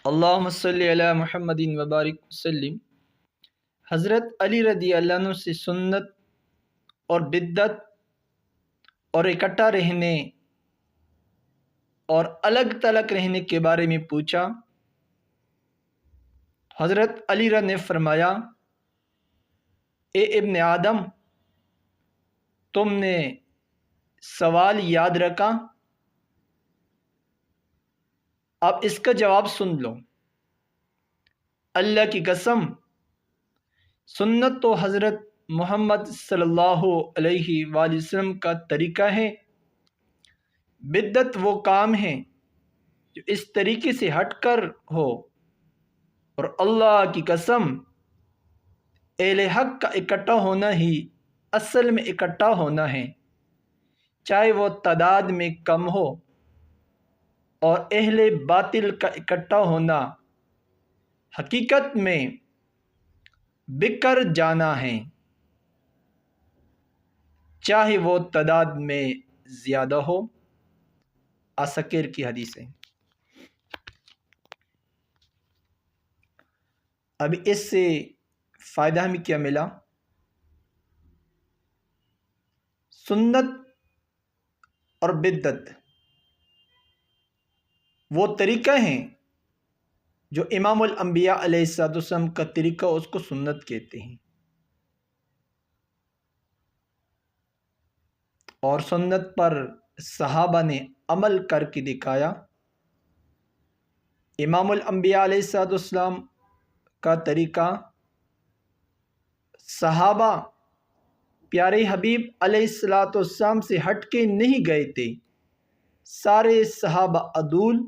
اللہم صلی علی محمد وبارک وسلم۔ حضرت علی رضی اللہ عنہ سے سنت اور بدعت اور اکٹھا رہنے اور الگ تلک رہنے کے بارے میں پوچھا۔ حضرت علی رضی نے فرمایا، اے ابن آدم، تم نے سوال یاد رکھا، اب اس کا جواب سن لو۔ اللہ کی قسم، سنت تو حضرت محمد صلی اللہ علیہ وآلہ وسلم کا طریقہ ہے، بدعت وہ کام ہے جو اس طریقے سے ہٹ کر ہو، اور اللہ کی قسم اہل حق کا اکٹھا ہونا ہی اصل میں اکٹھا ہونا ہے، چاہے وہ تعداد میں کم ہو، اور اہل باطل کا اکٹھا ہونا حقیقت میں بکھر جانا ہے، چاہے وہ تعداد میں زیادہ ہو۔ عساکر کی حدیث ہے۔ اب اس سے فائدہ ہمیں کیا ملا؟ سنت اور بدعت وہ طریقہ ہیں جو امام الانبیاء علیہ السلام کا طریقہ، اس کو سنت کہتے ہیں، اور سنت پر صحابہ نے عمل کر کے دکھایا۔ امام الانبیاء علیہ السلام کا طریقہ صحابہ پیارے حبیب علیہ السلام سے ہٹ کے نہیں گئے تھے، سارے صحابہ عدول،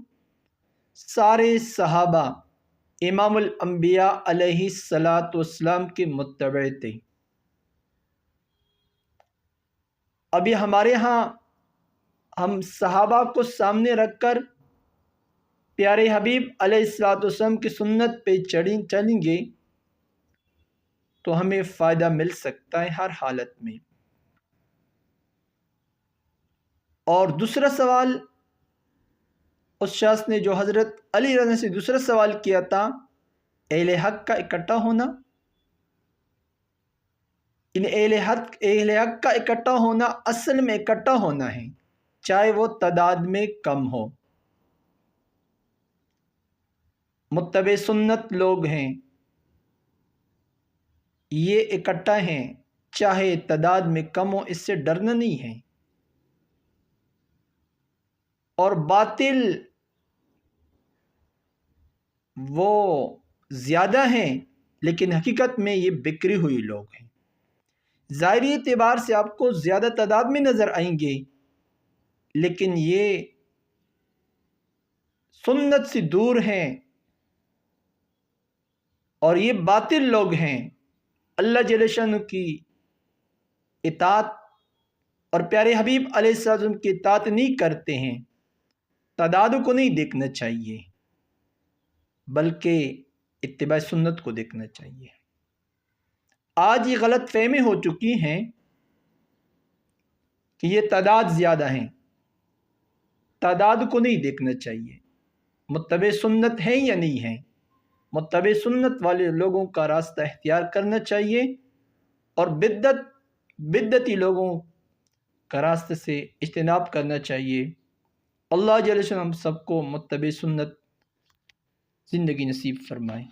سارے صحابہ امام الانبیاء علیہ السلام کے متبع تھے۔ ابھی ہمارے ہاں ہم صحابہ کو سامنے رکھ کر پیارے حبیب علیہ السلام کی سنت پہ چلیں گے تو ہمیں فائدہ مل سکتا ہے ہر حالت میں۔ اور دوسرا سوال اس شخص نے جو حضرت علی رضی سے دوسرا سوال کیا تھا، اہل حق کا اکٹھا ہونا، ان اہل حق کا اکٹھا ہونا اصل میں اکٹھا ہونا ہے، چاہے وہ تعداد میں کم ہو۔ متبع سنت لوگ ہیں، یہ اکٹھا ہیں، چاہے تعداد میں کم ہو، اس سے ڈرنا نہیں ہے۔ اور باطل وہ زیادہ ہیں، لیکن حقیقت میں یہ بکھری ہوئی لوگ ہیں۔ ظاہری اعتبار سے آپ کو زیادہ تعداد میں نظر آئیں گے، لیکن یہ سنت سے دور ہیں، اور یہ باطل لوگ ہیں، اللہ جل شانہ کی اطاعت اور پیارے حبیب علیہ السلام کی اطاعت نہیں کرتے ہیں۔ تعداد کو نہیں دیکھنا چاہیے، بلکہ اتباع سنت کو دیکھنا چاہیے۔ آج یہ غلط فہمی ہو چکی ہیں کہ یہ تعداد زیادہ ہیں، تعداد کو نہیں دیکھنا چاہیے، متبع سنت ہیں یا نہیں ہیں۔ متبع سنت والے لوگوں کا راستہ اختیار کرنا چاہیے، اور بدعتی لوگوں کا راستہ سے اجتناب کرنا چاہیے۔ اللہ جل شانہ ہم سب کو متبع سنت زندگی نصیب فرمائے۔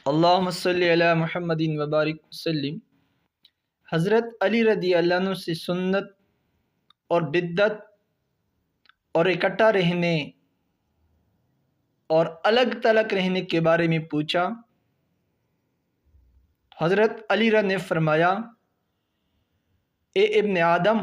اللہم صلی علی محمد وبارک وسلم۔ حضرت علی رضی اللہ عنہ سے سنت اور بدعت اور اکٹھا رہنے اور الگ تلک رہنے کے بارے میں پوچھا۔ حضرت علی رضی نے فرمایا، اے ابن آدم،